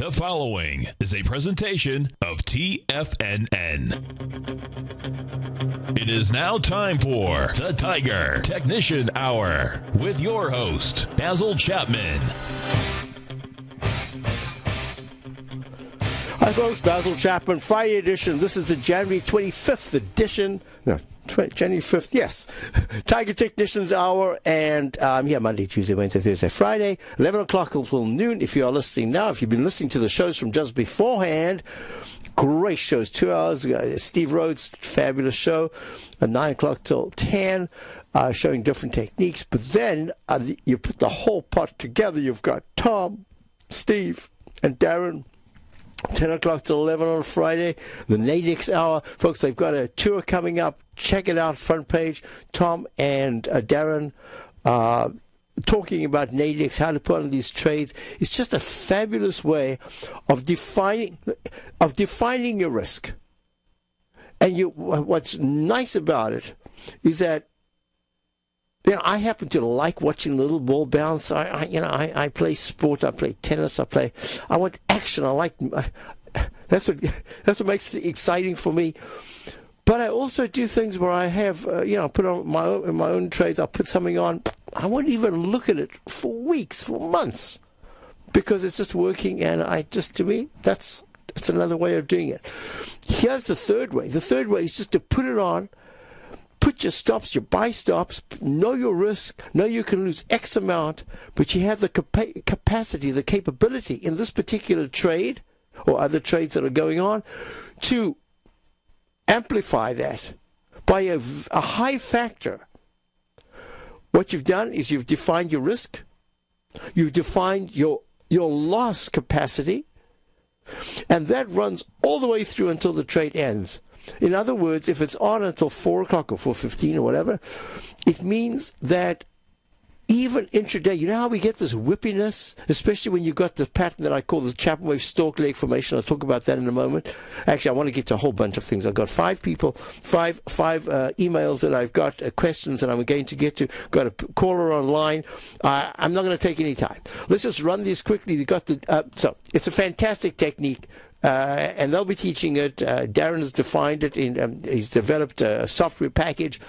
The following is a presentation of TFNN. It is now time for the Tiger Technician Hour with your host, Basil Chapman. Hi folks, Basil Chapman, Friday edition. This is the January 25th edition. No, January 5th, yes. Tiger Technicians Hour, and I'm here Monday, Tuesday, Wednesday, Thursday, Friday, 11 o'clock until noon. If you are listening now, if you've been listening to the shows from just beforehand, great shows, 2 hours. Steve Rhodes, fabulous show, 9 o'clock till 10. Showing different techniques, but then you put the whole pot together. You've got Tom, Steve, and Darren, 10 o'clock to 11 on Friday, the Nadex Hour. Folks, they've got a tour coming up. Check it out, front page. Tom and Darren talking about Nadex, how to put on these trades. It's just a fabulous way of defining your risk. And what's nice about it is that, you know, I happen to like watching the little ball bounce. I play sport. I play tennis. I want action. I like. That's what makes it exciting for me. But I also do things where I have, put on my own trades. I'll put something on. I won't even look at it for weeks, for months, because it's just working. And to me, that's another way of doing it. Here's the third way. The third way is just to put it on. Put your stops, your buy stops, know your risk, know you can lose X amount, but you have the capacity, the capability in this particular trade or other trades that are going on to amplify that by a high factor. What you've done is you've defined your risk, you've defined your loss capacity, and that runs all the way through until the trade ends. In other words, if it's on until 4 o'clock or 4:15 or whatever, it means that even intraday, you know how we get this whippiness, especially when you've got the pattern that I call the ChapmanWave stalk leg formation. I'll talk about that in a moment. Actually, I want to get to a whole bunch of things. I've got five emails that I've got, questions that I'm going to get to. Got a caller online. I'm not going to take any time. Let's just run these quickly. You got so it's a fantastic technique. And they'll be teaching it. Darren has defined it. He's developed a software package.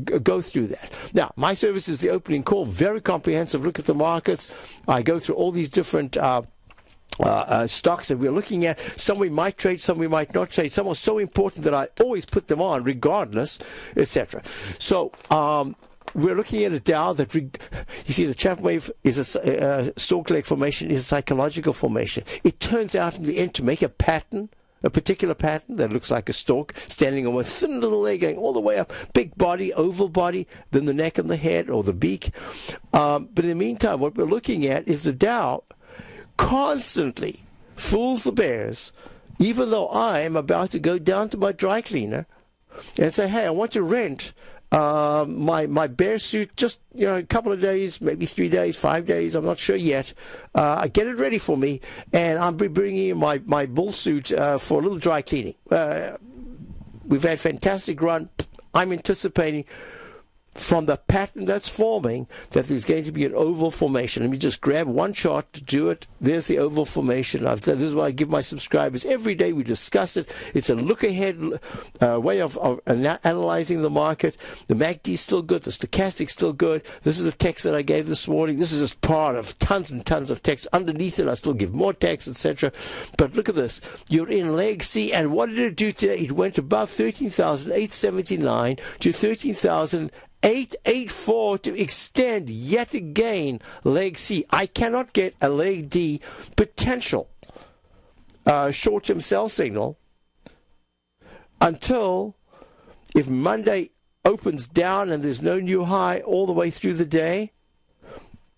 Go through that. Now, my service is the opening call. Very comprehensive look at the markets. I go through all these different stocks that we're looking at. Some we might trade, some we might not trade. Some are so important that I always put them on regardless, etc. So, we're looking at a Dow that, you see, the ChapmanWave is a stalk leg formation, is a psychological formation. It turns out in the end to make a pattern, a particular pattern that looks like a stalk, standing on a thin little leg going all the way up, big body, oval body, then the neck and the head or the beak. But in the meantime, what we're looking at is the Dow constantly fools the bears, even though I am about to go down to my dry cleaner and say, hey, I want to rent my bear suit, just a couple of days, maybe 3 days, 5 days, I'm not sure yet. Get it ready for me, and I'll be bringing in my bull suit for a little dry cleaning. We've had fantastic run. I'm anticipating from the pattern that's forming that there's going to be an oval formation. Let me just grab one chart to do it. There's the oval formation. This is what I give my subscribers every day. We discuss it. It's a look-ahead way of analyzing the market. The MACD is still good. The stochastic is still good. This is a text that I gave this morning. This is just part of tons and tons of text. Underneath it, I still give more text, etc. But look at this. You're in leg C, and what did it do today? It went above 13,879 to 13,884 to extend yet again leg C. I cannot get a leg D potential short-term sell signal until if Monday opens down and there's no new high all the way through the day.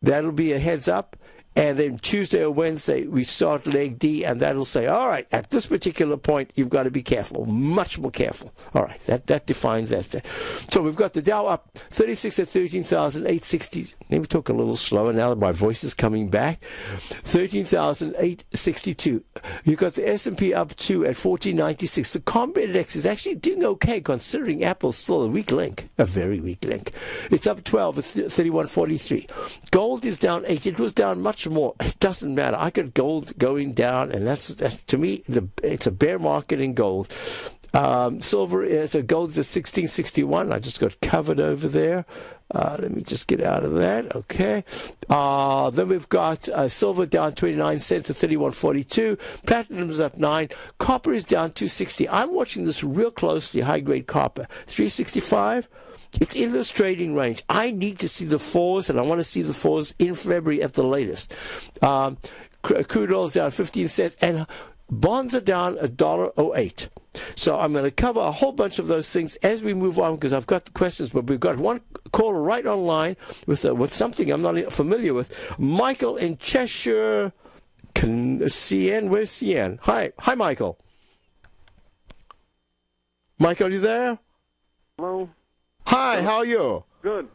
That'll be a heads up. And then Tuesday or Wednesday, we start leg D, and that'll say, all right, at this particular point, you've got to be careful, much more careful. All right, that defines that. So we've got the Dow up 36 at 13,860. Let me talk a little slower now that my voice is coming back. 13,862. You've got the S&P up 2 at 1496. The Comp Index is actually doing okay considering Apple's still a weak link, a very weak link. It's up 12 at 3143. Gold is down 8. It was down much more. It doesn't matter. I got gold going down, and that's to me, it's a bear market in gold. Silver is, so gold's at 1661. I just got covered over there. Let me just get out of that. Okay. Then we've got silver down 29 cents at 31.42. Platinum's up 9. Copper is down 260. I'm watching this real closely. High grade copper 365. It's in this trading range. I need to see the fours, and I want to see the fours in February at the latest. Crude oil's down 15 cents, and bonds are down $1.08. So I'm going to cover a whole bunch of those things as we move on, because I've got the questions, but we've got one caller right online with something I'm not familiar with. Michael in Cheshire, CN. Where's CN? Hi, Michael. Michael, are you there? Hello. Hi, how are you? Good.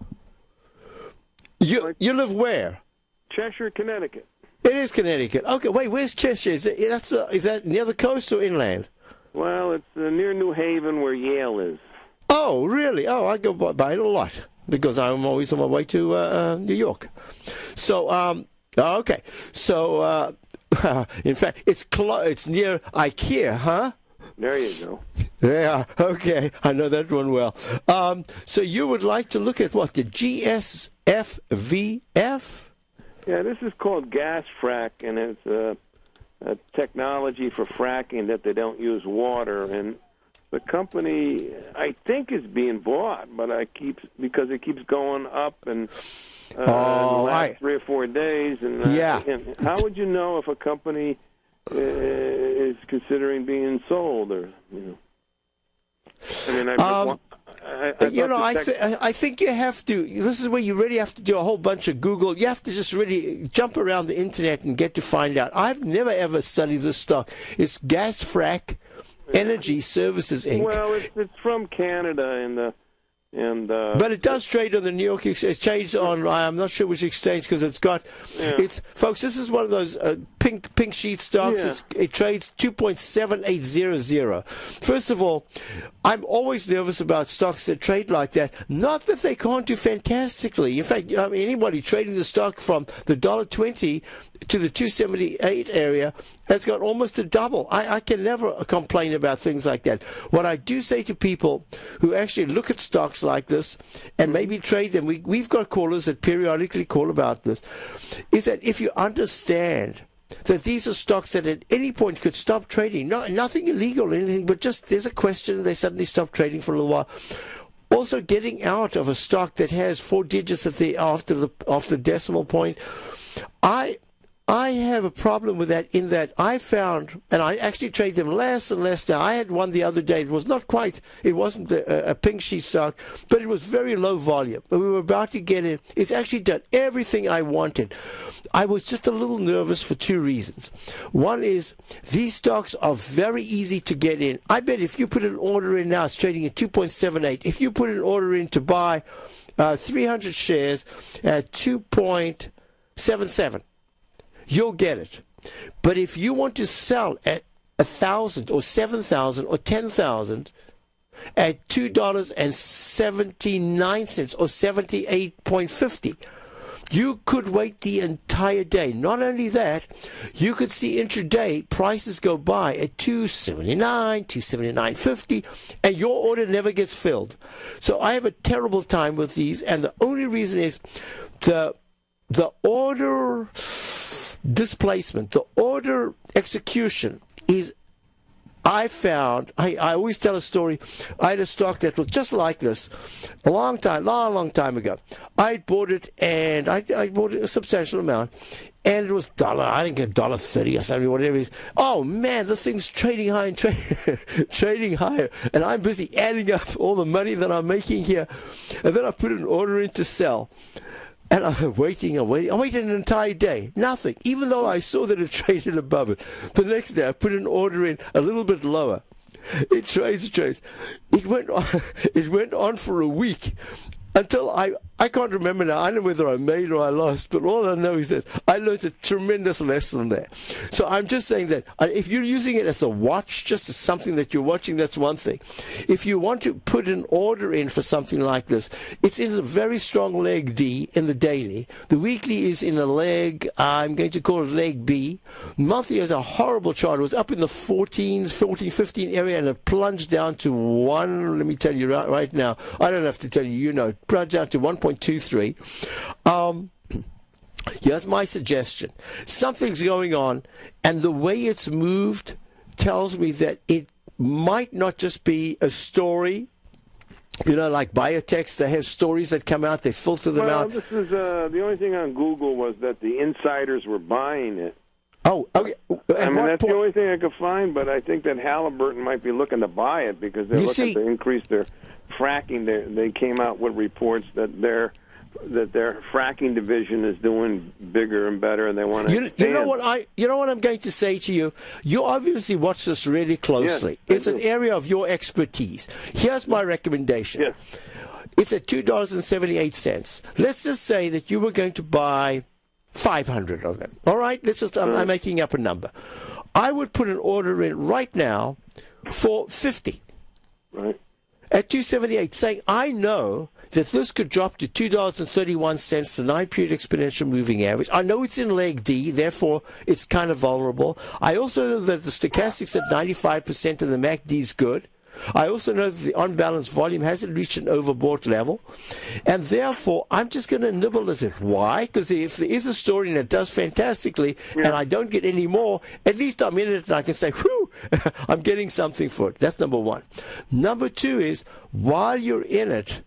You live where? Cheshire, Connecticut. It is Connecticut. Okay, wait, where's Cheshire? Is that near the coast or inland? Well, it's near New Haven where Yale is. Oh, really? Oh, I go by it a lot because I'm always on my way to New York. So, okay. So, in fact, it's near IKEA, huh? There you go. Yeah, okay. I know that one well. So you would like to look at what? The GSFVF? Yeah, this is called gas frac, and it's a technology for fracking that they don't use water. And the company, I think, is being bought, but because it keeps going up and in the last 3 or 4 days. And, and how would you know if a company is considering being sold, or I mean, I think you have to. This is where you really have to do a whole bunch of Google. You have to just really jump around the internet and get to find out. I've never ever studied this stock. It's Gas Frac Energy Services Inc. Well, it's from Canada, but it does trade on the New York Exchange. On I'm not sure which exchange, because it's got. It's folks. This is one of those pink sheet stocks. Yeah. It trades 2.7800. First of all, I'm always nervous about stocks that trade like that. Not that they can't do fantastically. In fact, anybody trading the stock from the $1.20 to the 278 area has got almost a double. I can never complain about things like that. What I do say to people who actually look at stocks like this and maybe trade them, we've got callers that periodically call about this, is that if you understand that these are stocks that at any point could stop trading, nothing illegal or anything, but just there's a question, they suddenly stop trading for a little while. Also, getting out of a stock that has 4 digits after the decimal point, I have a problem with that, in that I found, and I actually trade them less and less now. I had one the other day. It was not quite, it wasn't a pink sheet stock, but it was very low volume. We were about to get in. It's actually done everything I wanted. I was just a little nervous for 2 reasons. One is these stocks are very easy to get in. I bet if you put an order in now, it's trading at 2.78. If you put an order in to buy 300 shares at 2.77, you'll get it. But if you want to sell at 1,000 or 7,000 or 10,000 at $2.79 or 78.50, you could wait the entire day. Not only that, you could see intraday prices go by at 279, 279.50, and your order never gets filled. So I have a terrible time with these, and the only reason is the order displacement, the order execution is, I found, I always tell a story. I had a stock that was just like this a long time ago. I bought it, and I bought a substantial amount, and it was I didn't get $1.30 or something, whatever it is. Oh man, the thing's trading high and trading higher, and I'm busy adding up all the money that I'm making here, and then I put an order in to sell. And I'm waiting. I waited an entire day. Nothing. Even though I saw that it traded above it. The next day, I put an order in a little bit lower. It trades. It went on for a week until I I can't remember now. I don't know whether I made or I lost, but all I know is that I learned a tremendous lesson there. So I'm just saying that if you're using it as a watch, just as something that you're watching, that's one thing. If you want to put an order in for something like this, it's in a very strong leg D in the daily. The weekly is in a leg, I'm going to call it leg B. Monthly is a horrible chart. It was up in the 14, 15 area, and it plunged down to 1, let me tell you right now. I don't have to tell you, you know, it plunged down to 1.23. Here's my suggestion. Something's going on, and the way it's moved tells me that it might not just be a story. You know, like biotechs, they have stories that come out, they filter them out. This is the only thing on Google was that the insiders were buying it. Oh, okay. That's the only thing I could find, but I think that Halliburton might be looking to buy it because they're looking to increase their fracking. They came out with reports that their fracking division is doing bigger and better, and they want to. You know what I'm going to say to you. You obviously watch this really closely. Yes, it's an area of your expertise. Here's my recommendation. Yes. It's at $2.78. Let's just say that you were going to buy 500 of them. All right? I'm making up a number. I would put an order in right now for 50. Right. At $2.78, saying I know that this could drop to $2.31, the 9-period exponential moving average. I know it's in leg D, therefore it's kind of vulnerable. I also know that the stochastics at 95% and the MACD is good. I also know that the on-balance volume hasn't reached an overbought level. And therefore, I'm just going to nibble at it. Why? Because if there is a story and it does fantastically and I don't get any more, at least I'm in it and I can say, whew, I'm getting something for it. That's number one. Number two is, while you're in it,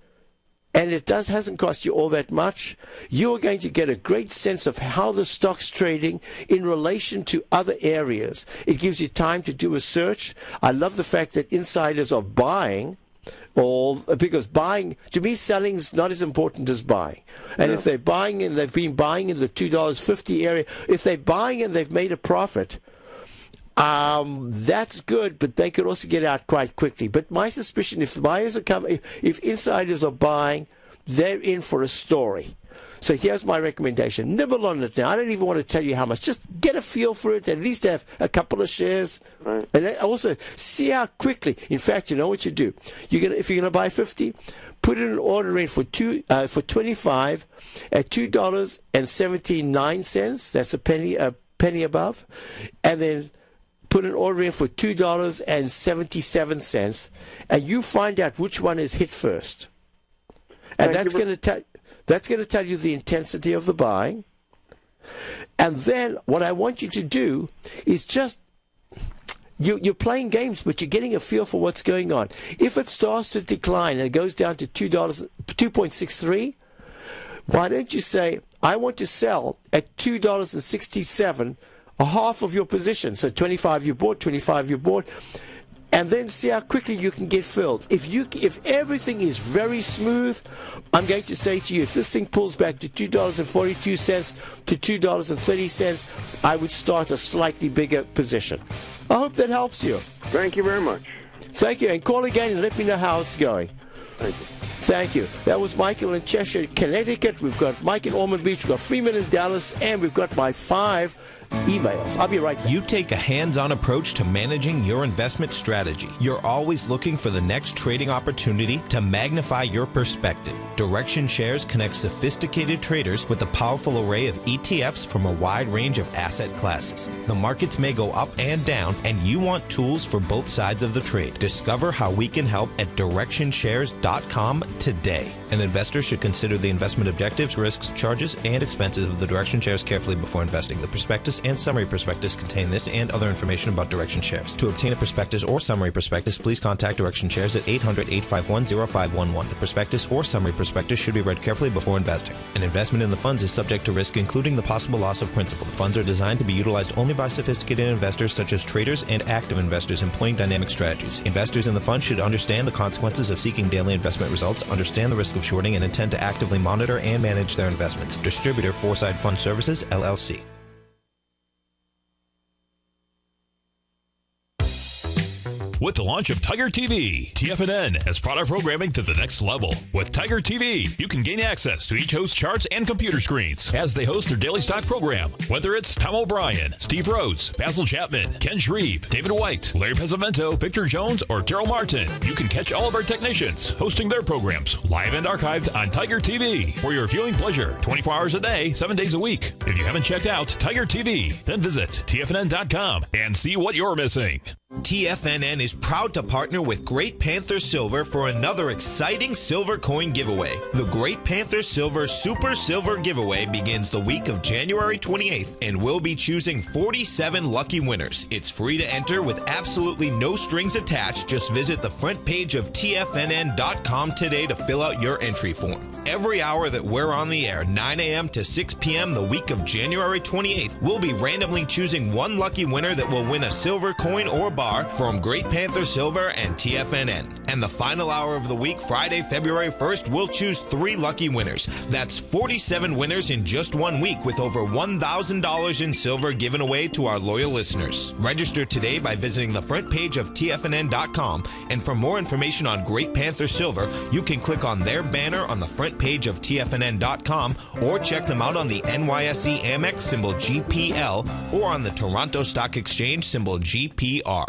and it hasn't cost you all that much, you're going to get a great sense of how the stock's trading in relation to other areas. It gives you time to do a search. I love the fact that insiders are buying, because buying, to me, selling's not as important as buying. And if they're buying and they've been buying in the $2.50 area, if they're buying and they've made a profit, that's good, but they could also get out quite quickly. But my suspicion, if the buyers are coming, if insiders are buying, they're in for a story. So here's my recommendation. Nibble on it now. I don't even want to tell you how much. Just get a feel for it. At least have a couple of shares. Right. And then also see how quickly. In fact, you know what you do. If you're going to buy 50, put an order in for 25 at $2.79. That's a penny above. And then put an order in for $2.77, and you find out which one is hit first. And that's going to tell you the intensity of the buying. And then what I want you to do is just, you're playing games, but you're getting a feel for what's going on. If it starts to decline and it goes down to $2.63, why don't you say, I want to sell at $2.67, a half of your position. So 25 you bought, 25 you bought, and then see how quickly you can get filled. If everything is very smooth, I'm going to say to you, if this thing pulls back to $2.42 to $2.30, I would start a slightly bigger position. I hope that helps you. Thank you very much. Thank you, and call again and let me know how it's going. Thank you. Thank you. That was Michael in Cheshire, Connecticut. We've got Mike in Ormond Beach. We've got Freeman in Dallas. And we've got my 5 emails. I'll be right back. You take a hands-on approach to managing your investment strategy. You're always looking for the next trading opportunity to magnify your perspective. Direction Shares connects sophisticated traders with a powerful array of ETFs from a wide range of asset classes. The markets may go up and down, and you want tools for both sides of the trade. Discover how we can help at DirectionShares.com today. An investor should consider the investment objectives, risks, charges, and expenses of the Direction Shares carefully before investing. The prospectus and summary prospectus contain this and other information about Direction Shares. To obtain a prospectus or summary prospectus, please contact Direction Shares at 800-851-0511. The prospectus or summary prospectus should be read carefully before investing. An investment in the funds is subject to risk, including the possible loss of principal. The funds are designed to be utilized only by sophisticated investors such as traders and active investors employing dynamic strategies. Investors in the fund should understand the consequences of seeking daily investment results, understand the risk of shorting, and intend to actively monitor and manage their investments. Distributor, Foreside Fund Services, LLC. with the launch of Tiger TV. TFNN has brought our programming to the next level. With Tiger TV, you can gain access to each host's charts and computer screens as they host their daily stock program. Whether it's Tom O'Brien, Steve Rhodes, Basil Chapman, Ken Shreve, David White, Larry Pesavento, Victor Jones, or Terrell Martin, you can catch all of our technicians hosting their programs live and archived on Tiger TV for your viewing pleasure 24 hours a day, 7 days a week. If you haven't checked out Tiger TV, then visit TFNN.com and see what you're missing. TFNN is proud to partner with Great Panther Silver for another exciting silver coin giveaway. The Great Panther Silver Super Silver Giveaway begins the week of January 28th, and we'll be choosing 47 lucky winners. It's free to enter with absolutely no strings attached. Just visit the front page of TFNN.com today to fill out your entry form. Every hour that we're on the air, 9 a.m. to 6 p.m. the week of January 28th, we'll be randomly choosing one lucky winner that will win a silver coin or bar from Great Panther Silver and TFNN. And the final hour of the week, Friday, February 1st, we'll choose 3 lucky winners. That's 47 winners in just 1 week, with over $1,000 in silver given away to our loyal listeners. Register today by visiting the front page of TFNN.com. And for more information on Great Panther Silver, you can click on their banner on the front page of TFNN.com, or check them out on the NYSE Amex symbol GPL, or on the Toronto Stock Exchange symbol GPR.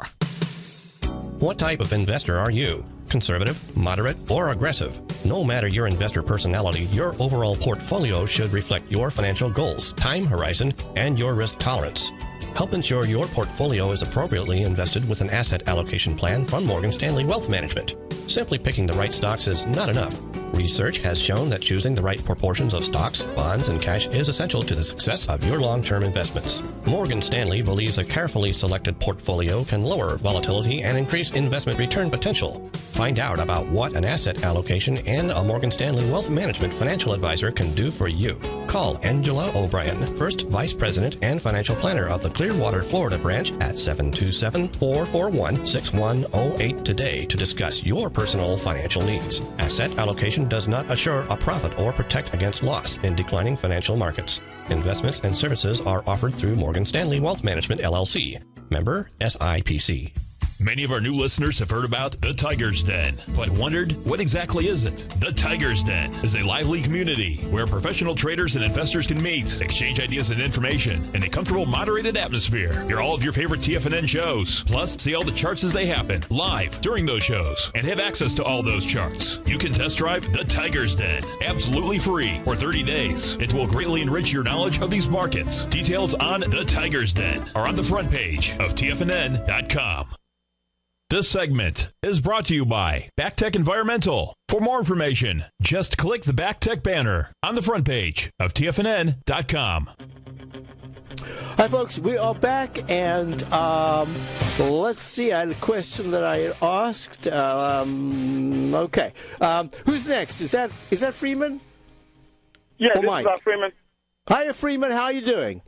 What type of investor are you? Conservative, moderate, or aggressive? No matter your investor personality, your overall portfolio should reflect your financial goals, time horizon, and your risk tolerance. Help ensure your portfolio is appropriately invested with an asset allocation plan from Morgan Stanley Wealth Management. Simply picking the right stocks is not enough. Research has shown that choosing the right proportions of stocks, bonds, and cash is essential to the success of your long-term investments. Morgan Stanley believes a carefully selected portfolio can lower volatility and increase investment return potential. Find out about what an asset allocation and a Morgan Stanley Wealth Management financial advisor can do for you. Call Angela O'Brien, First Vice President and Financial Planner of the Clearwater, Florida branch at 727-441-6108 today to discuss your personal financial needs. Asset allocation does not assure a profit or protect against loss in declining financial markets. Investments and services are offered through Morgan Stanley Wealth Management, LLC. Member SIPC. Many of our new listeners have heard about the Tiger's Den, but wondered, what exactly is it? The Tiger's Den is a lively community where professional traders and investors can meet, exchange ideas and information in a comfortable, moderated atmosphere. Hear all of your favorite TFNN shows, plus see all the charts as they happen live during those shows, and have access to all those charts. You can test drive the Tiger's Den absolutely free for 30 days. It will greatly enrich your knowledge of these markets. Details on the Tiger's Den are on the front page of TFNN.com. This segment is brought to you by Backtech Environmental. For more information, just click the Backtech banner on the front page of TFNN.com. Hi, folks. We are back, and let's see. I had a question that I had asked. Okay. Who's next? Is that Freeman? Yeah, or this Mike? is Freeman. Hiya, Freeman. How are you doing?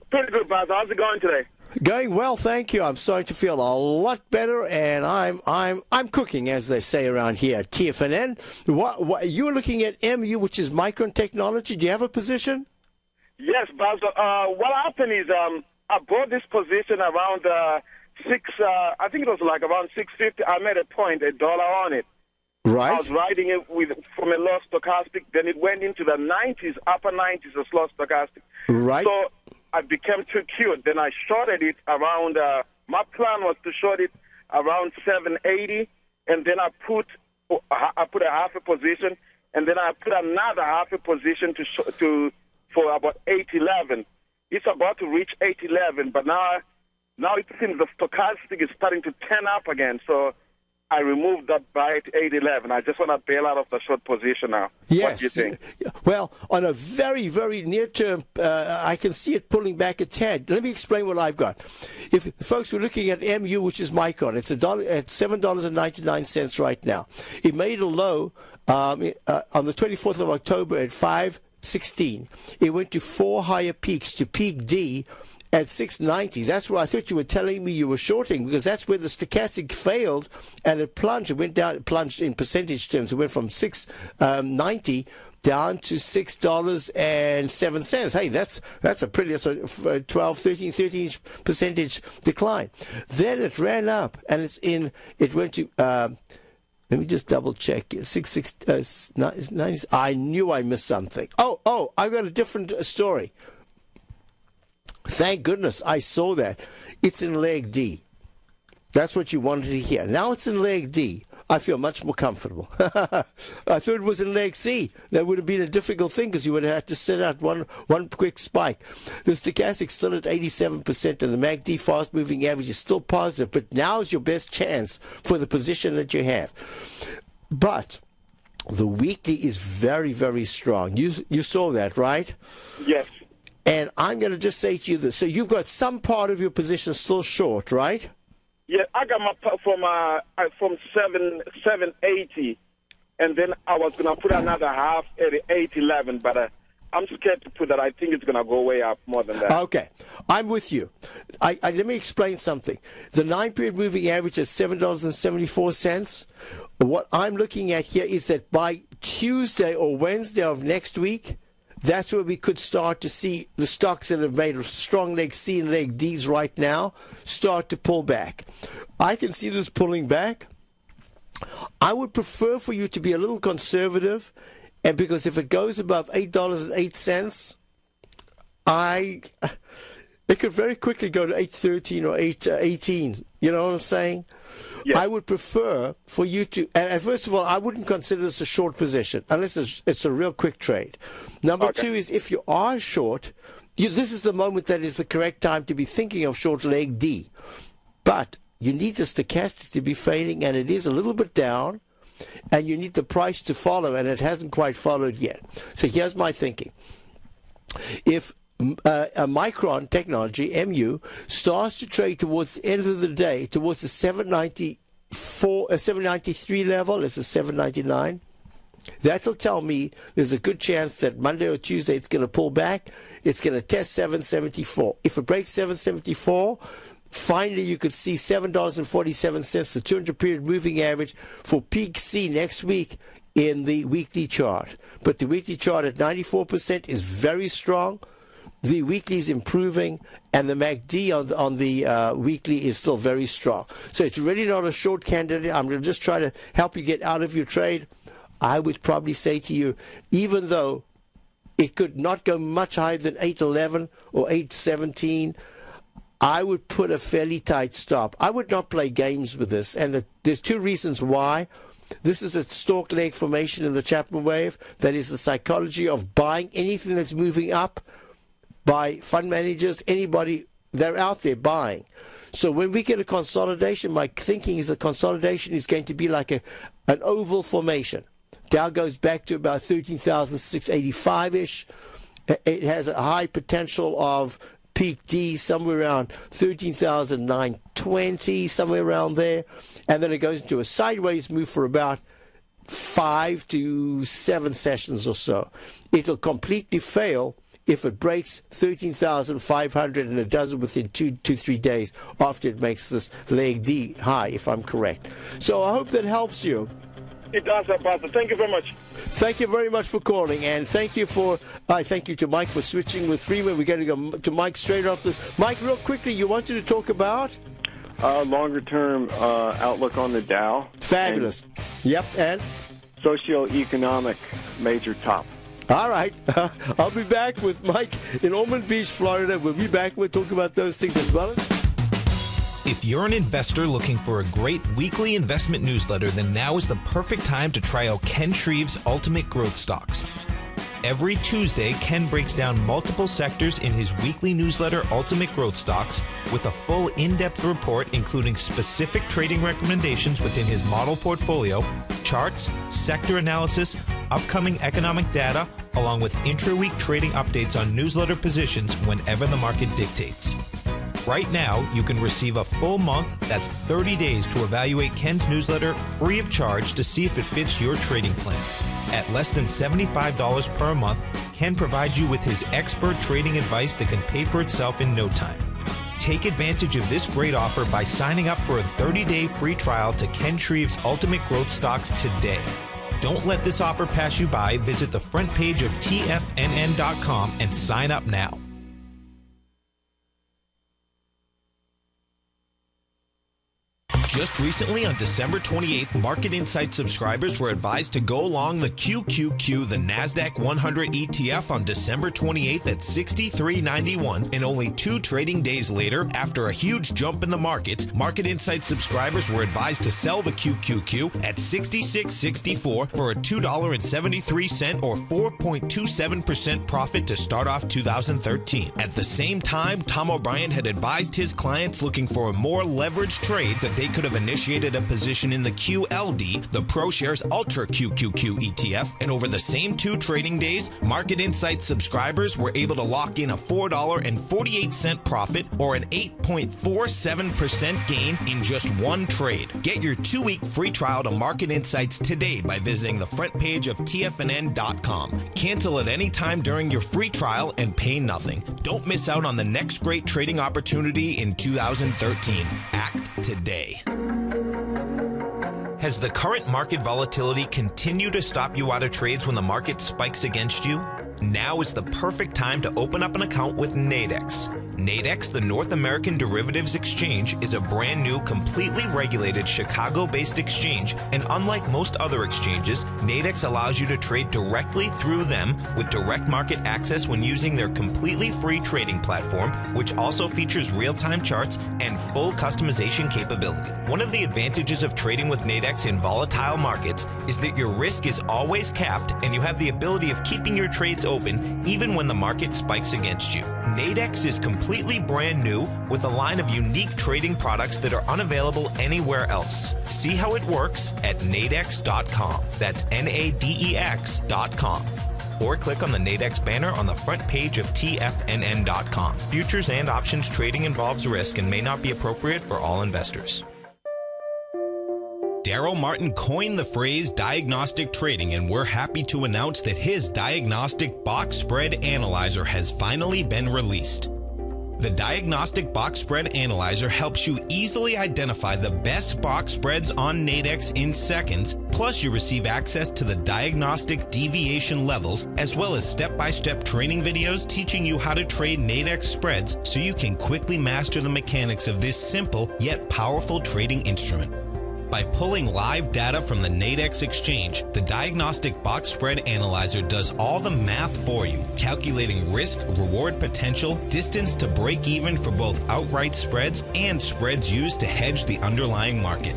Pretty good, Bob. How's it going today? Going well, thank you. I'm starting to feel a lot better, and I'm cooking, as they say around here at TFNN. What you were looking at MU, which is Micron Technology. Do you have a position? Yes, Bob. What happened is I bought this position around I think it was like around 650. I made a point, $1 on it. Right. I was riding it from a low stochastic. Then it went into the 90s, upper 90s, a slow stochastic. Right. So I became too cute. Then I shorted it around, my plan was to short it around 780, and then I put a half a position, and then I put another half a position for about 811. It's about to reach 811, but now it seems the stochastic is starting to turn up again, so I removed that buy at 811. I just want to bail out of the short position now. Yes. What do you think? Well, on a very, very near term, I can see it pulling back a tad. Let me explain what I've got. If folks were looking at MU, which is Micron, it's at $7.99 right now. It made a low on the 24th of October at 516. It went to 4 higher peaks to peak D at 690. That's where I thought you were telling me you were shorting, because that's where the stochastic failed and it plunged. It went down, it plunged in percentage terms. It went from 690 down to $6.07. Hey, that's a 12, 13% decline. Then it ran up, and it went to, let me just double check, 9. I knew I missed something. Oh, I've got a different story. Thank goodness I saw that. It's in leg D. That's what you wanted to hear. Now it's in leg D. I feel much more comfortable. I thought it was in leg C. That would have been a difficult thing because you would have had to set out one quick spike. The stochastic's still at 87%, and the MACD fast-moving average is still positive, but now is your best chance for the position that you have. But the weekly is very, very strong. You saw that, right? Yes. And I'm going to just say to you this. So you've got some part of your position still short, right? Yeah, I got my from 780, and then I was gonna put another half at 811, but I'm scared to put that. I think it's gonna go way up more than that. Okay, I'm with you. Let me explain something. The 9-period moving average is $7.74. What I'm looking at here is that by Tuesday or Wednesday of next week, that's where we could start to see the stocks that have made strong leg C and leg Ds right now start to pull back. I can see this pulling back. I would prefer for you to be a little conservative, and because if it goes above $8.08, it could very quickly go to $8.13 or $8.18. You know what I'm saying? Yes. I would prefer for you to, and first of all, I wouldn't consider this a short position unless it's a real quick trade. Number two is if you are short, this is the moment that is the correct time to be thinking of short leg D. But you need the stochastic to be fading, and it is a little bit down, and you need the price to follow, and it hasn't quite followed yet. So here's my thinking. If a Micron Technology, MU, starts to trade towards the end of the day, towards the 793 level, it's a 799. That'll tell me there's a good chance that Monday or Tuesday it's going to pull back. It's going to test 774. If it breaks 774, finally you could see $7.47, the 200-period moving average for peak C next week in the weekly chart. But the weekly chart at 94% is very strong. The weekly is improving, and the MACD on the weekly is still very strong. So it's really not a short candidate. I'm going to just try to help you get out of your trade. I would probably say to you, even though it could not go much higher than 811 or 817, I would put a fairly tight stop. I would not play games with this, and there's two reasons why. This is a stalk leg formation in the Chapman wave. That is the psychology of buying anything that's moving up by fund managers, anybody, they're out there buying. So when we get a consolidation, my thinking is the consolidation is going to be like an oval formation. Dow goes back to about 13,685-ish. It has a high potential of peak D somewhere around 13,920, somewhere around there. And then it goes into a sideways move for about 5 to 7 sessions or so. It'll completely fail if it breaks 13,500, and it does it within 2 to 3 days after it makes this leg D high, if I'm correct. So I hope that helps you. It does, Pastor. Thank you very much. Thank you very much for calling, and thank you to Mike for switching with Freeman. We're going to go to Mike straight after this. Mike, real quickly, you wanted to talk about? Longer-term outlook on the Dow. Fabulous. Yep, and? Socioeconomic major top. All right. I'll be back with Mike in Ormond Beach, Florida. We'll be back. We'll talk about those things as well. If you're an investor looking for a great weekly investment newsletter, then now is the perfect time to try out Ken Shreve's Ultimate Growth Stocks. Every Tuesday, Ken breaks down multiple sectors in his weekly newsletter, Ultimate Growth Stocks, with a full in-depth report including specific trading recommendations within his model portfolio, charts, sector analysis, upcoming economic data, along with intra-week trading updates on newsletter positions whenever the market dictates. Right now, you can receive a full month, that's 30 days, to evaluate Ken's newsletter free of charge to see if it fits your trading plan. At less than $75 per month, Ken provides you with his expert trading advice that can pay for itself in no time. Take advantage of this great offer by signing up for a 30-day free trial to Ken Shreve's Ultimate Growth Stocks today. Don't let this offer pass you by. Visit the front page of TFNN.com and sign up now. Just recently, on December 28th, Market Insight subscribers were advised to go long the QQQ, the NASDAQ 100 ETF, on December 28th at $63.91. And only 2 trading days later, after a huge jump in the markets, Market Insight subscribers were advised to sell the QQQ at $66.64 for a $2.73 or 4.27% profit to start off 2013. At the same time, Tom O'Brien had advised his clients looking for a more leveraged trade that they could have initiated a position in the QLD, the ProShares Ultra QQQ ETF, and over the same 2 trading days, Market Insight subscribers were able to lock in a $4.48 profit or an 8.47% gain in just 1 trade. Get your 2-week free trial to Market Insights today by visiting the front page of TFNN.com. Cancel at any time during your free trial and pay nothing. Don't miss out on the next great trading opportunity in 2013. Act today. Has the current market volatility continued to stop you out of trades when the market spikes against you? Now is the perfect time to open up an account with Nadex. Nadex, the North American Derivatives Exchange, is a brand new, completely regulated Chicago-based exchange, and unlike most other exchanges, Nadex allows you to trade directly through them with direct market access when using their completely free trading platform, which also features real-time charts and full customization capability. One of the advantages of trading with Nadex in volatile markets is that your risk is always capped and you have the ability of keeping your trades open even when the market spikes against you. Nadex is completely brand new with a line of unique trading products that are unavailable anywhere else. See how it works at nadex.com. That's NADEX.com. Or click on the Nadex banner on the front page of TFNN.com. Futures and options trading involves risk and may not be appropriate for all investors. Daryl Martin coined the phrase diagnostic trading, and we're happy to announce that his diagnostic box spread analyzer has finally been released. The Diagnostic Box Spread Analyzer helps you easily identify the best box spreads on Nadex in seconds, plus you receive access to the diagnostic deviation levels, as well as step-by-step training videos teaching you how to trade Nadex spreads so you can quickly master the mechanics of this simple yet powerful trading instrument. By pulling live data from the Nadex exchange, the Diagnostic Box Spread Analyzer does all the math for you, calculating risk, reward potential, distance to break even for both outright spreads and spreads used to hedge the underlying market.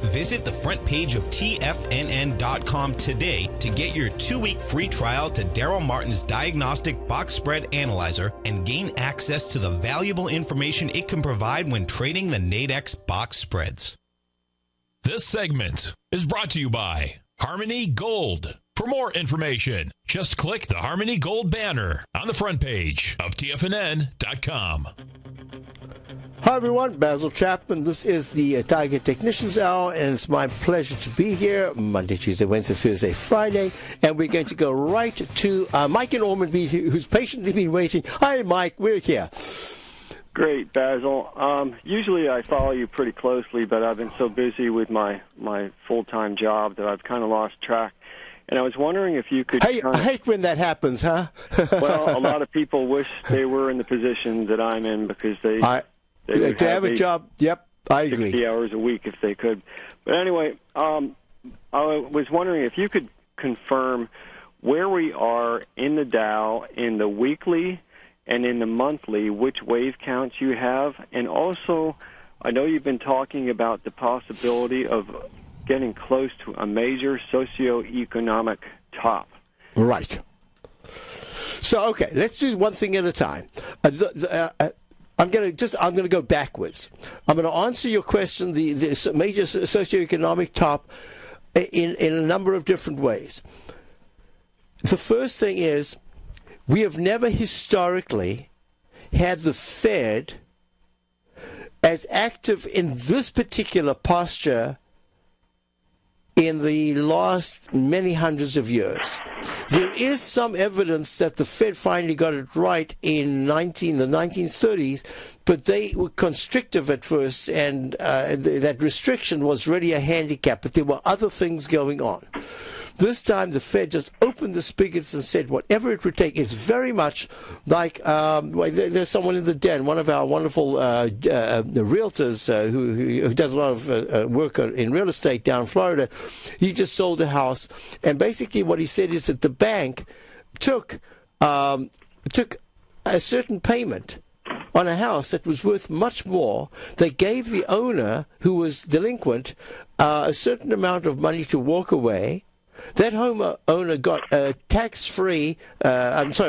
Visit the front page of TFNN.com today to get your 2-week free trial to Daryl Martin's Diagnostic Box Spread Analyzer and gain access to the valuable information it can provide when trading the Nadex box spreads. This segment is brought to you by Harmony Gold. For more information, just click the Harmony Gold banner on the front page of TFNN.com. Hi, everyone. Basil Chapman. This is the Tiger Technicians Hour, and it's my pleasure to be here Monday, Tuesday, Wednesday, Thursday, Friday. And we're going to go right to Mike in Ormond, who's patiently been waiting. Hi, Mike. We're here. Great, Basil. Usually I follow you pretty closely, but I've been so busy with my full-time job that I've kind of lost track. And I was wondering if you could... I hate when that happens, huh? Well, a lot of people wish they were in the position that I'm in because they would have a job. Yep, I agree. 60 hours a week if they could. But anyway, I was wondering if you could confirm where we are in the Dow in the weekly and in the monthly, which wave counts you have. And also, I know you've been talking about the possibility of getting close to a major socioeconomic top. Right. So, okay, let's do one thing at a time. I'm going to go backwards. I'm going to answer your question, the major socioeconomic top, in a number of different ways. The first thing is, we have never historically had the Fed as active in this particular posture in the last many hundreds of years. There is some evidence that the Fed finally got it right in the 1930s, but they were constrictive at first, and that restriction was really a handicap, but there were other things going on. This time the Fed just opened the spigots and said whatever it would take. It's very much like there's someone in the den, one of our wonderful realtors who does a lot of work in real estate down in Florida. He just sold a house, and basically what he said is that the bank took a certain payment on a house that was worth much more. They gave the owner, who was delinquent, a certain amount of money to walk away. That homeowner got a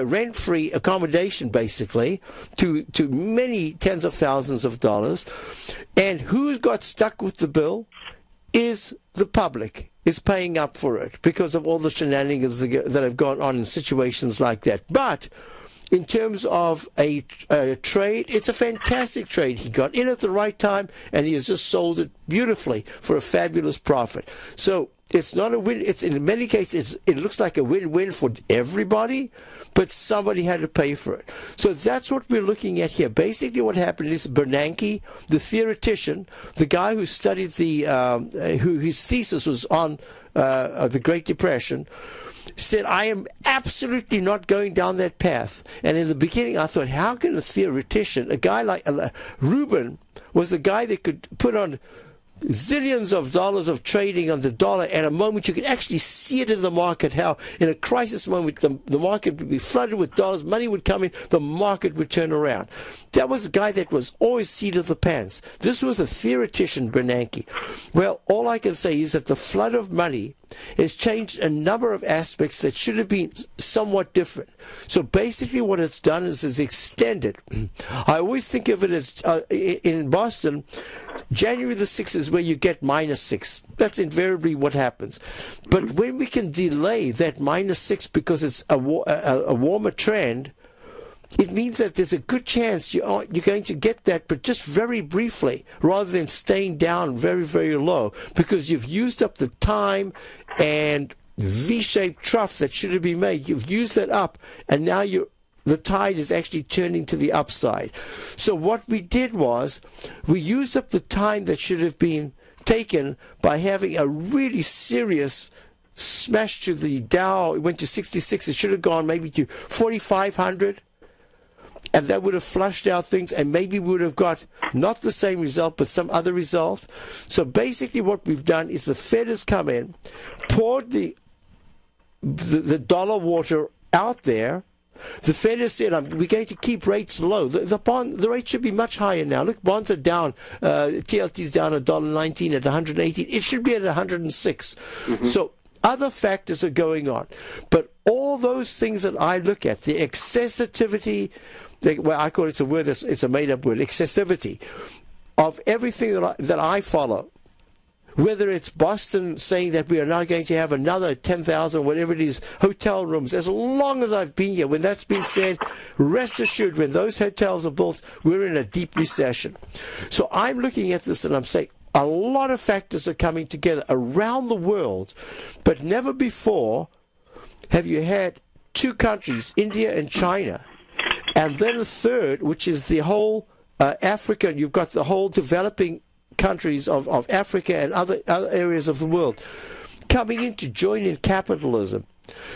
rent-free accommodation, basically, to many tens of thousands of dollars. And who got stuck with the bill is the public, is paying up for it because of all the shenanigans that have gone on in situations like that. But in terms of a trade, it's a fantastic trade. He got in at the right time, and he has just sold it beautifully for a fabulous profit. So it's not a win. It's in many cases, it looks like a win-win for everybody, but somebody had to pay for it. So that's what we're looking at here. Basically, what happened is Bernanke, the theoretician, the guy who studied who his thesis was on the Great Depression, said, I am absolutely not going down that path. And in the beginning, I thought, how can a theoretician, a guy like Rubin, was the guy that could put on zillions of dollars of trading on the dollar at a moment you could actually see it in the market, how in a crisis moment the market would be flooded with dollars, money would come in, the market would turn around. That was a guy that was always seat of the pants. This was a theoretician, Bernanke. Well, all I can say is that the flood of money has changed a number of aspects that should have been somewhat different. So basically what it's done is extended. I always think of it as, in Boston, January the 6th is where you get -6. That's invariably what happens. But when we can delay that -6 because it's a warmer trend, it means that there's a good chance you're going to get that, but just very briefly, rather than staying down very, very low, because you've used up the time and V-shaped trough that should have been made. You've used that up, and now the tide is actually turning to the upside. So what we did was we used up the time that should have been taken by having a really serious smash to the Dow. It went to 66. It should have gone maybe to 4,500. And that would have flushed out things, and maybe we would have got not the same result, but some other result. So basically what we've done is the Fed has come in, poured the dollar water out there. The Fed has said, we're going to keep rates low. The rate should be much higher now. Look, bonds are down. TLT's down $1.19 at 118. It should be at 106. Mm-hmm. So other factors are going on. But all those things that I look at, the excessivity, well, I call it a word, it's a made-up word, excessivity of everything that I follow. Whether it's Boston saying that we are now going to have another 10,000, whatever it is, hotel rooms, as long as I've been here, when that's been said, rest assured, when those hotels are built, we're in a deep recession. So I'm looking at this and I'm saying a lot of factors are coming together around the world, but never before have you had two countries, India and China, and then a third, which is the whole Africa. You've got the whole developing countries of Africa and other areas of the world coming in to join in capitalism.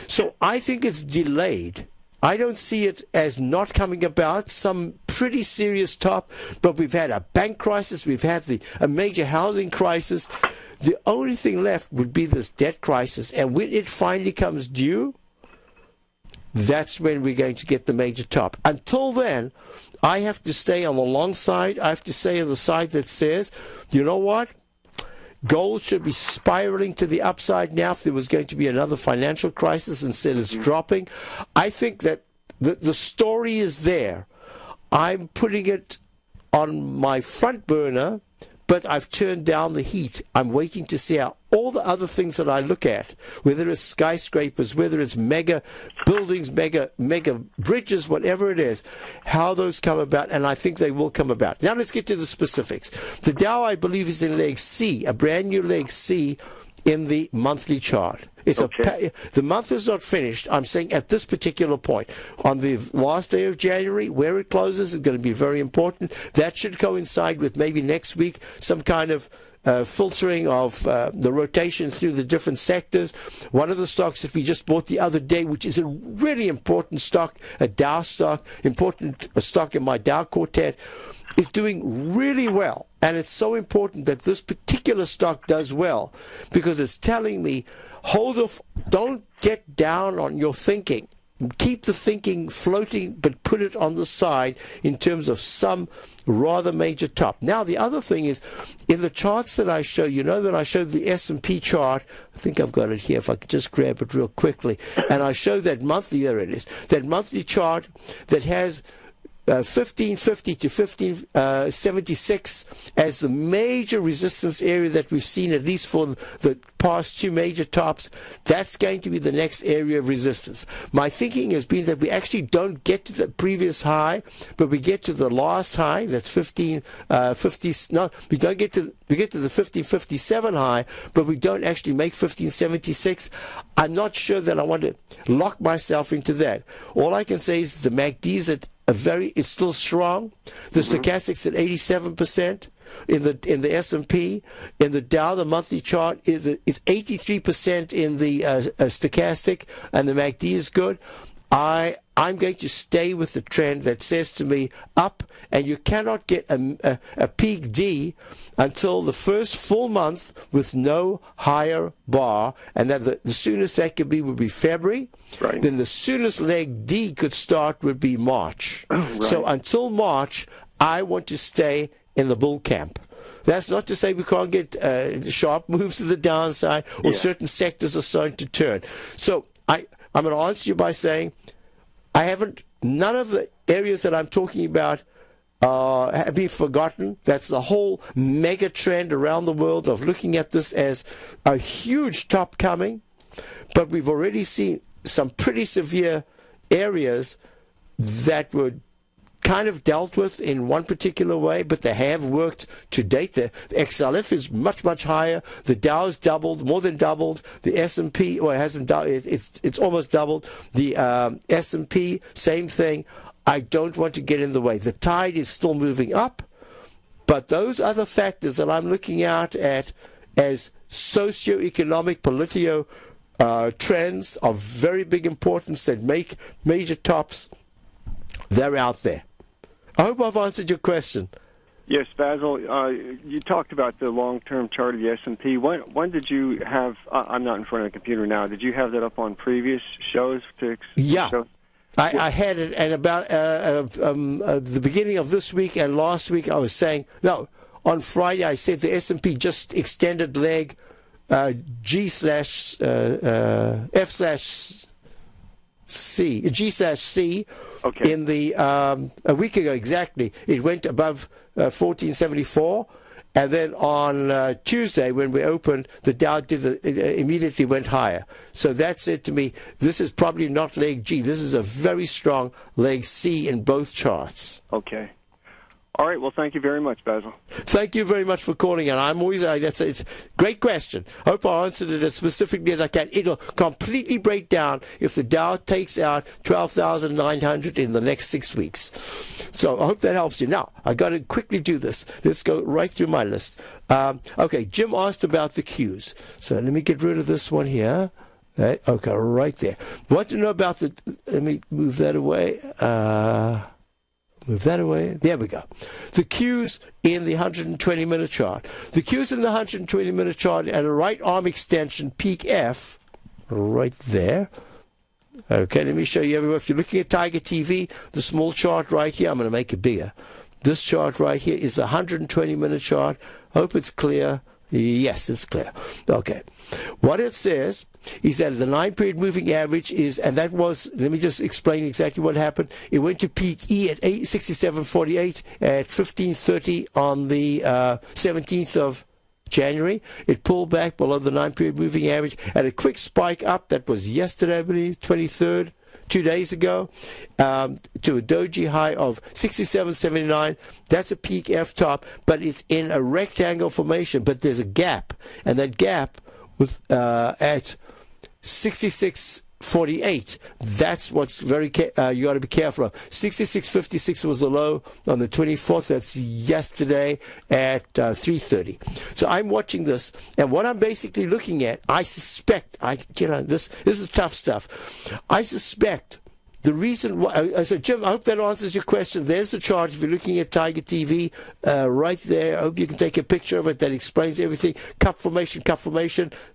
So I think it's delayed. I don't see it as not coming about, some pretty serious top, but we've had a bank crisis, we've had a major housing crisis. The only thing left would be this debt crisis, and when it finally comes due, that's when we're going to get the major top. Until then, I have to stay on the long side. I have to stay on the side that says, you know what? Gold should be spiraling to the upside now if there was going to be another financial crisis instead it's dropping. I think that the story is there. I'm putting it on my front burner, but I've turned down the heat. I'm waiting to see how all the other things that I look at, whether it's skyscrapers, whether it's mega buildings, mega bridges, whatever it is, how those come about, and I think they will come about. Now let's get to the specifics. The Dow, I believe, is in leg C, a brand new leg C, in the monthly chart. The month is not finished. I'm saying at this particular point, on the last day of January, where it closes is going to be very important. That should coincide with maybe next week some kind of filtering of the rotation through the different sectors. One of the stocks that we just bought the other day, which is a really important stock, a Dow stock, a stock in my Dow quartet, is doing really well. And it's so important that this particular stock does well because it's telling me, hold off, don't get down on your thinking. Keep the thinking floating, but put it on the side in terms of some rather major top. Now, the other thing is, in the charts that I show, you know that I showed the S&P chart. I think I've got it here, if I could just grab it real quickly. And I show that monthly, there it is, that monthly chart that has 1550 to 1576 as the major resistance area that we've seen, at least for the past two major tops. That's going to be the next area of resistance. My thinking has been that we actually don't get to the previous high, but we get to the last high. That's we get to the 1557 high, but we don't actually make 1576. I'm not sure that I want to lock myself into that. All I can say is the MACD is at it's still strong. The stochastics at 87% in the S&P. In the Dow, the monthly chart is 83% in the stochastic, and the MACD is good. I'm going to stay with the trend that says to me up, and you cannot get a peak D until the first full month with no higher bar, and that the soonest that could be would be February. Right. Then the soonest leg D could start would be March. Right. So until March, I want to stay in the bull camp. That's not to say we can't get sharp moves to the downside or certain sectors are starting to turn. So I'm going to answer you by saying none of the areas that I'm talking about have been forgotten. That's the whole mega trend around the world of looking at this as a huge top coming. But we've already seen some pretty severe areas that were kind of dealt with in one particular way, but they have worked to date. The XLF is much, much higher. The Dow's doubled, more than doubled. The S&P, well, it hasn't doubled. It's almost doubled. The S&P, same thing. I don't want to get in the way. The tide is still moving up, but those other factors that I'm looking out at as socio-economic, political trends of very big importance that make major tops, they're out there. I hope I've answered your question. Yes, Basil, you talked about the long-term chart of the S&P. When did you have, I'm not in front of the computer now, did you have that up on previous shows? Yeah. I had it at about the beginning of this week and last week I was saying, no, on Friday I said the S&P just extended leg G/C okay. in the a week ago exactly. It went above 1474, and then on Tuesday when we opened, the Dow immediately went higher. So that said to me, this is probably not leg G. This is a very strong leg C in both charts. Okay. All right. Well, thank you very much, Basil. Thank you very much for calling, and I'm always it's a great question. Hope I answered it as specifically as I can. It'll completely break down if the Dow takes out 12,900 in the next 6 weeks. So I hope that helps you. Now I got to quickly do this. Let's go right through my list. Okay, Jim asked about the Qs. So let me get rid of this one here. Okay, right there. Want to know about the? Let me move that away. Move that away. There we go. The Qs in the 120-minute chart. The Qs in the 120-minute chart at a right arm extension, peak F, right there. Okay, let me show you everywhere. If you're looking at Tiger TV, the small chart right here, I'm going to make it bigger. This chart right here is the 120-minute chart. Hope it's clear. Yes, it's clear. Okay. What it says is that the 9-period moving average is, and that was, let me just explain exactly what happened. It went to peak E at 67.48 at 15:30 on the 17th of January. It pulled back below the 9-period moving average at a quick spike up. That was yesterday, I believe, 23rd. 2 days ago, to a doji high of 67.79. That's a peak F top, but it's in a rectangle formation, but there's a gap, and that gap with at 66.48. That's what's very you got to be careful of. 66.56 was the low on the 24th. That's yesterday at 3:30. So I'm watching this, and what I'm basically looking at, I suspect, this is tough stuff. I suspect the reason why. So Jim, I hope that answers your question. There's the chart. If you're looking at Tiger TV, right there. I hope you can take a picture of it. That explains everything. Cup formation,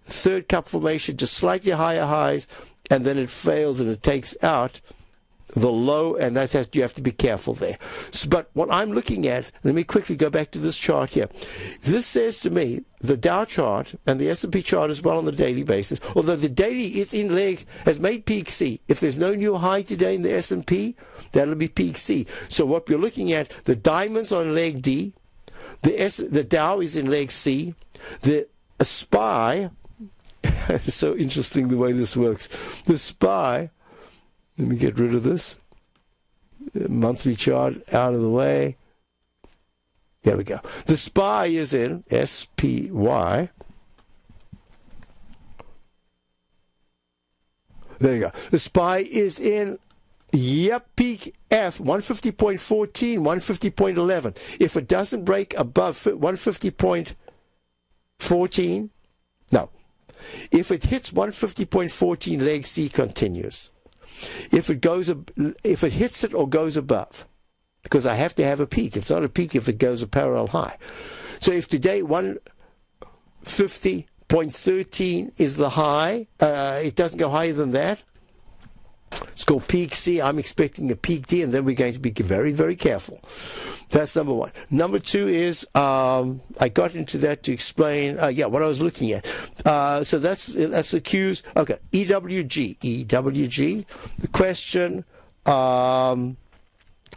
third cup formation, just slightly higher highs. And then it fails and it takes out the low, and you have to be careful there. So, but what I'm looking at, let me quickly go back to this chart here. This says to me, the Dow chart and the S&P chart as well on the daily basis, although the daily is in leg, has made peak C. If there's no new high today in the S&P, that'll be peak C. So what we're looking at, the diamonds on leg D, the Dow is in leg C, the SPY. It's so interesting the way this works. The SPY, let me get rid of this. Monthly chart out of the way. There we go. The SPY is in SPY. There you go. The SPY is in, peak F, 150.14, 150.11. If it doesn't break above 150.14, no. If it hits 150.14, leg C continues. If it hits it or goes above, because I have to have a peak. It's not a peak if it goes a parallel high. So if today 150.13 is the high, it doesn't go higher than that. It's called peak C. I'm expecting a peak D, and then we're going to be very, very careful. That's number one. Number two is, I got into that to explain, what I was looking at. So that's the cues. Okay, EWG. The question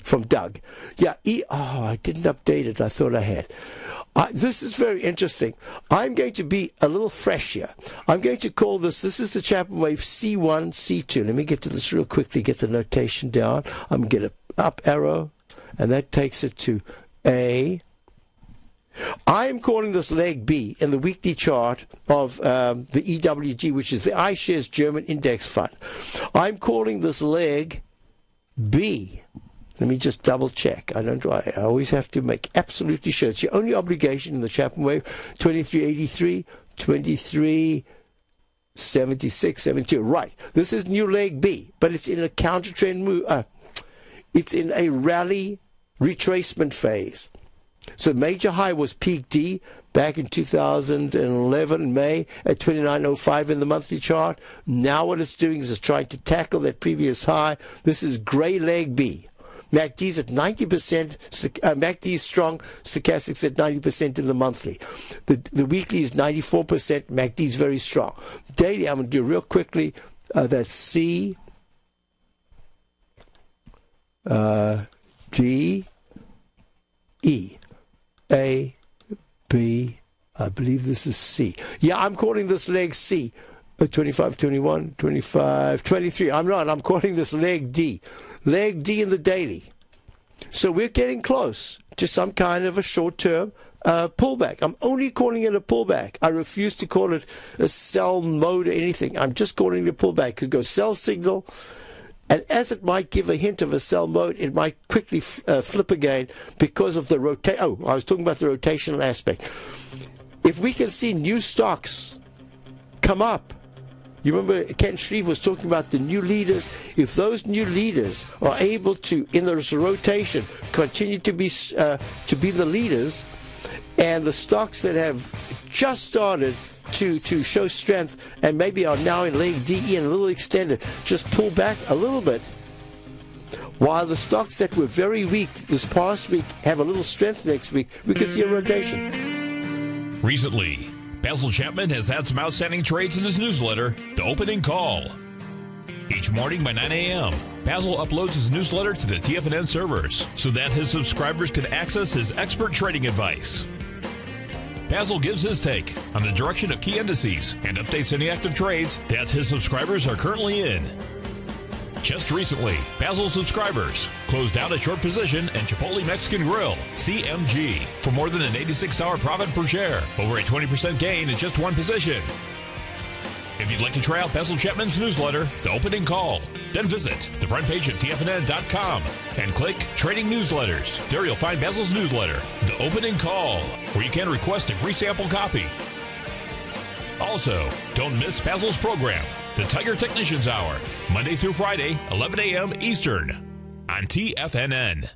from Doug. Yeah, I didn't update it. I thought I had. This is very interesting. I'm going to be a little fresh here. I'm going to call this is the ChapmanWave C1, C2. Let me get to this real quickly, get the notation down. I'm going to get an up arrow, and that takes it to A. I am calling this leg B in the weekly chart of the EWG, which is the iShares German Index Fund. I'm calling this leg B. Let me just double check. I always have to make absolutely sure. It's your only obligation in the ChapmanWave. 2383, 2376, 72. Right. This is new leg B, but it's in a counter trend move. It's in a rally retracement phase. So the major high was peak D back in 2011, May, at 29.05 in the monthly chart. Now what it's doing is it's trying to tackle that previous high. This is gray leg B. MACD's at 90%, MACD's strong, stochastics at 90% in the monthly. The weekly is 94%, MACD's very strong. Daily, I'm going to do real quickly, that's C, D, E, A, B, I believe this is C. Yeah, I'm calling this leg C. 25, 21, 25, 23. I'm not. I'm calling this leg D. Leg D in the daily. So we're getting close to some kind of a short-term pullback. I'm only calling it a pullback. I refuse to call it a sell mode or anything. I'm just calling it a pullback. It could go sell signal, and as it might give a hint of a sell mode, it might quickly flip again because of the rotation. Oh, I was talking about the rotational aspect. If we can see new stocks come up, you remember Ken Shreve was talking about the new leaders. If those new leaders are able to, in this rotation, continue to be the leaders, and the stocks that have just started to show strength and maybe are now in leg DE and a little extended, just pull back a little bit, while the stocks that were very weak this past week have a little strength next week, we can see a rotation. Recently, Basil Chapman has had some outstanding trades in his newsletter, The Opening Call. Each morning by 9 a.m., Basil uploads his newsletter to the TFNN servers so that his subscribers can access his expert trading advice. Basil gives his take on the direction of key indices and updates any active trades that his subscribers are currently in. Just recently, Basil subscribers closed out a short position in Chipotle Mexican Grill, CMG, for more than an $86 profit per share, over a 20% gain in just one position. If you'd like to try out Basil Chapman's newsletter, The Opening Call, then visit the front page of TFNN.com and click Trading Newsletters. There you'll find Basil's newsletter, The Opening Call, where you can request a free sample copy. Also, don't miss Basil's program, The Tiger Technicians Hour, Monday through Friday, 11 a.m. Eastern, on TFNN.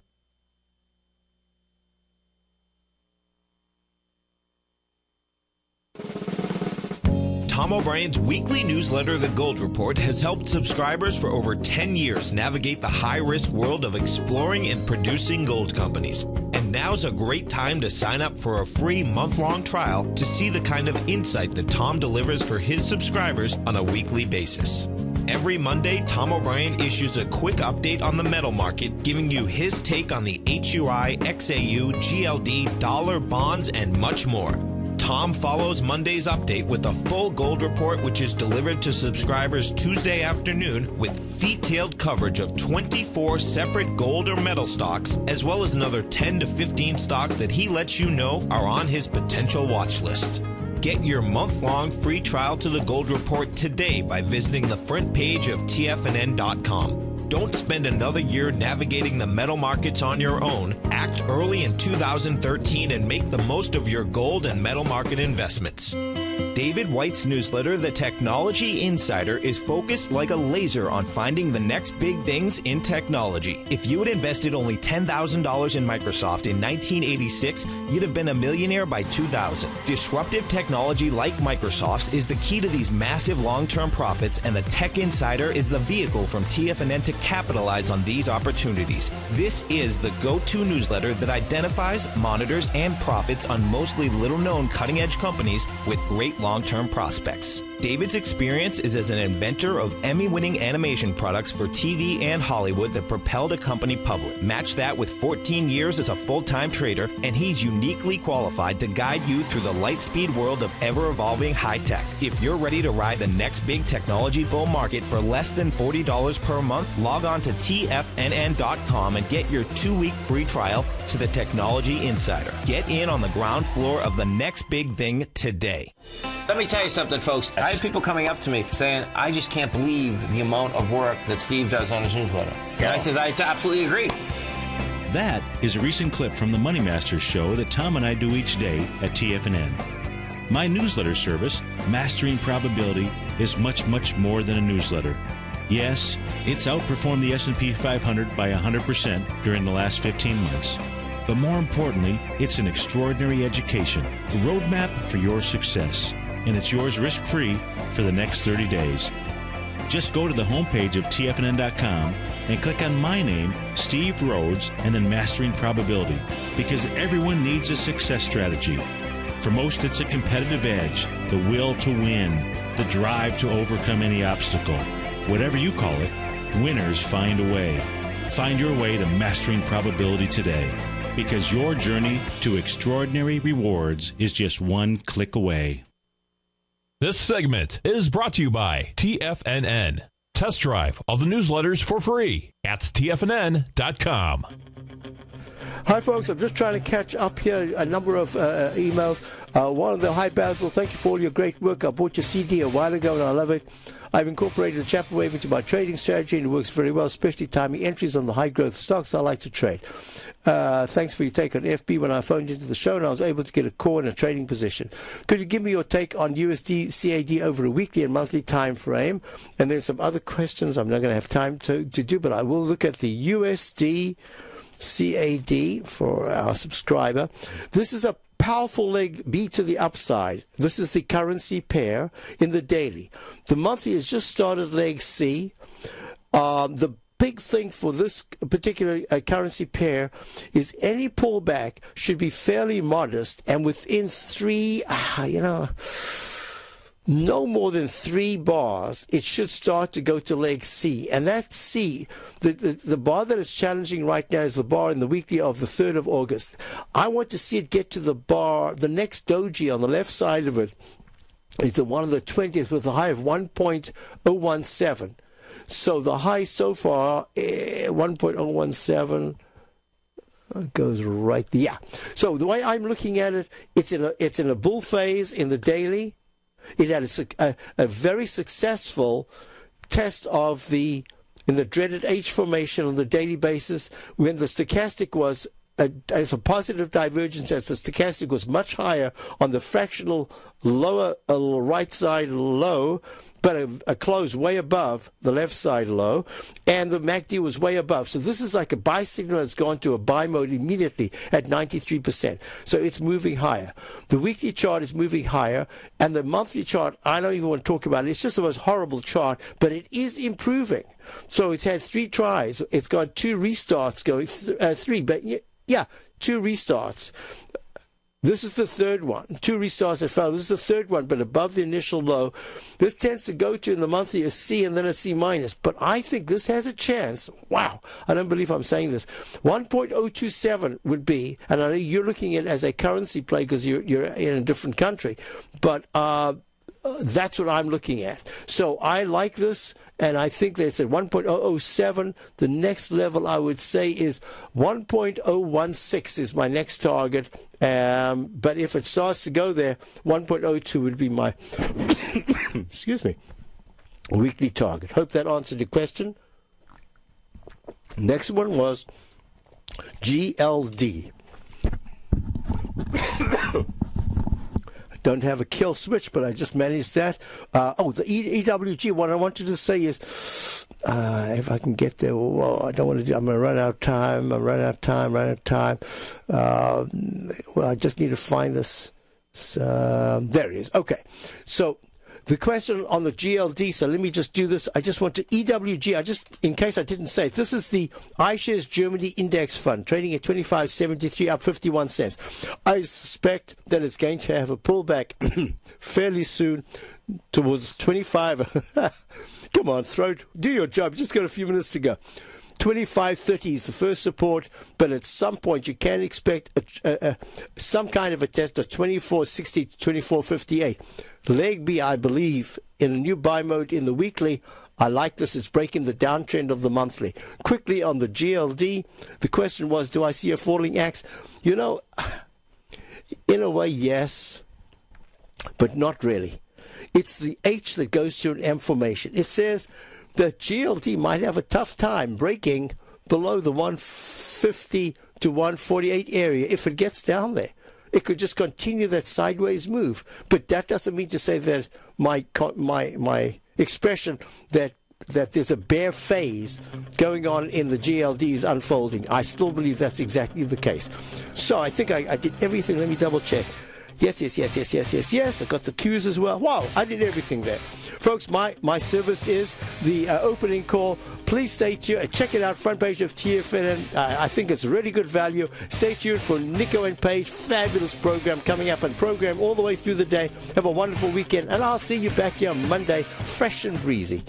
Tom O'Brien's weekly newsletter, The Gold Report, has helped subscribers for over 10 years navigate the high-risk world of exploring and producing gold companies. And now's a great time to sign up for a free month-long trial to see the kind of insight that Tom delivers for his subscribers on a weekly basis. Every Monday, Tom O'Brien issues a quick update on the metal market, giving you his take on the HUI, XAU, GLD, dollar, bonds, and much more. Tom follows Monday's update with a full gold report, which is delivered to subscribers Tuesday afternoon with detailed coverage of 24 separate gold or metal stocks, as well as another 10 to 15 stocks that he lets you know are on his potential watch list. Get your month-long free trial to the Gold Report today by visiting the front page of TFNN.com. Don't spend another year navigating the metal markets on your own. Act early in 2013 and make the most of your gold and metal market investments. David White's newsletter, The Technology Insider, is focused like a laser on finding the next big things in technology. If you had invested only $10,000 in Microsoft in 1986, you'd have been a millionaire by 2000. Disruptive technology like Microsoft's is the key to these massive long-term profits, and the Tech Insider is the vehicle from TFNN to capitalize on these opportunities. This is the go-to newsletter that identifies, monitors, and profits on mostly little-known cutting-edge companies with great long-term prospects. David's experience is as an inventor of Emmy-winning animation products for TV and Hollywood that propelled a company public. Match that with 14 years as a full-time trader, and he's uniquely qualified to guide you through the light-speed world of ever-evolving high-tech. If you're ready to ride the next big technology bull market for less than $40 per month, log on to TFNN.com and get your 2-week free trial to the Technology Insider. Get in on the ground floor of the next big thing today. Let me tell you something, folks. I have people coming up to me saying, I just can't believe the amount of work that Steve does on his newsletter. And I says, I absolutely agree. That is a recent clip from the Money Masters show that Tom and I do each day at TFNN. My newsletter service, Mastering Probability, is much, much more than a newsletter. Yes, it's outperformed the S&P 500 by 100% during the last 15 months. But more importantly, it's an extraordinary education, a roadmap for your success. And it's yours risk-free for the next 30 days. Just go to the homepage of TFNN.com and click on my name, Steve Rhodes, and then Mastering Probability, because everyone needs a success strategy. For most, it's a competitive edge, the will to win, the drive to overcome any obstacle. Whatever you call it, winners find a way. Find your way to Mastering Probability today, because your journey to extraordinary rewards is just one click away. This segment is brought to you by TFNN. Test drive all the newsletters for free at TFNN.com. Hi, folks. I'm just trying to catch up here. A number of emails. One of them, hi, Basil. Thank you for all your great work. I bought your CD a while ago, and I love it. I've incorporated the ChapmanWave into my trading strategy, and it works very well, especially timing entries on the high-growth stocks I like to trade. Thanks for your take on FB. When I phoned into the show, and I was able to get a call in a trading position. Could you give me your take on USD CAD over a weekly and monthly time frame? And then some other questions I'm not going to have time to do, but I will look at the USD CAD for our subscriber. This is a powerful leg B to the upside. This is the currency pair in the daily. The monthly has just started leg C. The big thing for this particular currency pair is any pullback should be fairly modest and within no more than 3 bars, it should start to go to leg C. And that C, the bar that is challenging right now is the bar in the weekly of the 3rd of August. I want to see it get to the bar, the next doji on the left side of it is the one of the 20th with a high of 1.017. So the high so far, 1.017, goes right there. Yeah. So the way I'm looking at it, it's in a bull phase in the daily. It had a very successful test of in the dreaded H formation on the daily basis when the stochastic was as a positive divergence, as the stochastic was much higher on the fractional lower right side low, but a close way above the left side low, and the MACD was way above. So this is like a buy signal that's gone to a buy mode immediately at 93%. So it's moving higher. The weekly chart is moving higher, and the monthly chart, I don't even want to talk about it. It's just the most horrible chart, but it is improving. So it's had 3 tries. It's got 2 restarts going, 3, but yeah, 2 restarts. This is the third one. 2 restarts that failed. This is the third one, but above the initial low. This tends to go to in the monthly a C and then a C minus. But I think this has a chance. Wow. I don't believe I'm saying this. 1.027 would be, and I know you're looking at it as a currency play because you're in a different country, but that's what I'm looking at. So I like this. And I think that it's at 1.007. The next level, I would say, is 1.016 is my next target. But if it starts to go there, 1.02 would be my, excuse me, weekly target. Hope that answered your question. Next one was GLD. Don't have a kill switch, but I just managed that. The EWG, what I wanted to say is, if I can get there, I don't want to do, I'm going to run out of time. Well, I just need to find this. There it is. Okay. So the question on the GLD, so let me just do this. I just want to EWG, in case I didn't say it, this is the iShares Germany Index Fund, trading at 25.73, up 51 cents. I suspect that it's going to have a pullback fairly soon towards 25. Come on, do your job. Just got a few minutes to go. 25.30 is the first support, but at some point you can expect some kind of a test of 24.60 to 24.58. Leg B, I believe, in a new buy mode in the weekly. I like this. It's breaking the downtrend of the monthly. Quickly on the GLD, the question was, do I see a falling axe? You know, in a way, yes, but not really. It's the H that goes to an M formation. It says that GLD might have a tough time breaking below the 150 to 148 area if it gets down there. It could just continue that sideways move. But that doesn't mean to say that my expression that there's a bear phase going on in the GLD is unfolding. I still believe that's exactly the case. So I think I did everything. Let me double check. Yes. I got the cues as well. Wow, I did everything there. Folks, my service is the opening call. Please stay tuned. Check it out, front page of TFNN. I think it's really good value. Stay tuned for Nico and Paige. Fabulous program coming up, and program all the way through the day. Have a wonderful weekend, and I'll see you back here on Monday, fresh and breezy.